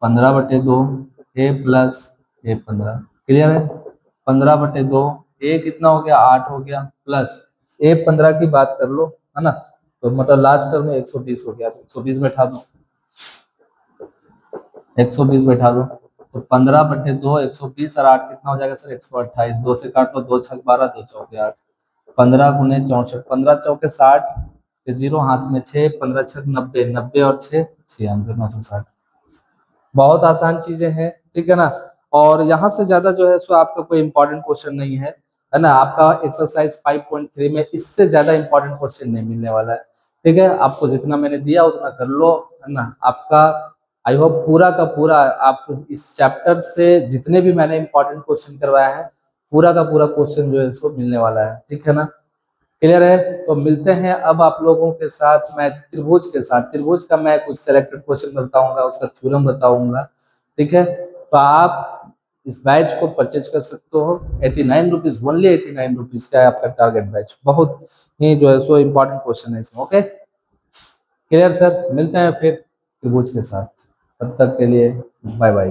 15/2, ए प्लस ए 15, क्लियर है। 15/2, ए कितना हो गया, 8 हो गया, प्लस ए 15 की बात कर लो, है ना। तो मतलब लास्ट टर्म में 120 हो गया, 120 बैठा दो, 120 बैठा दो। तो 15/2, 120 और 8 कितना हो जाएगा सर, 128, 2 से काट लो, 2 छक 12, 2 चौके 8, 15 गुने 64, 15 चौके 60, जीरो हाथ में 6, 15 छक 90, 90 और 6 96, 960। बहुत आसान चीजें हैं, ठीक है ना। और यहाँ से ज्यादा जो है सो आपका कोई इंपॉर्टेंट क्वेश्चन नहीं है ना। आपका एक्सरसाइज 5.3 में इससे ज्यादा इंपॉर्टेंट क्वेश्चन नहीं मिलने वाला है, ठीक है। आपको जितना मैंने दिया उतना कर लो, है ना। आपका आई होप पूरा का पूरा आप इस चैप्टर से जितने भी मैंने इंपॉर्टेंट क्वेश्चन करवाया है, पूरा का पूरा क्वेश्चन जो है सो मिलने वाला है, ठीक है ना। क्लियर है। तो मिलते हैं अब आप लोगों के साथ, मैं त्रिभुज के साथ, त्रिभुज का मैं कुछ सेलेक्टेड क्वेश्चन बताऊंगा, उसका थ्योरम बताऊंगा, ठीक है। तो आप इस बैच को परचेज कर सकते हो 89 रुपीज़, ओनली 89 रुपीज़ का है आपका टारगेट बैच। बहुत ही जो है सो इम्पोर्टेंट क्वेश्चन है इसमें। ओके, क्लियर सर, मिलते हैं फिर त्रिभुज के साथ, तब तक के लिए बाय बाय।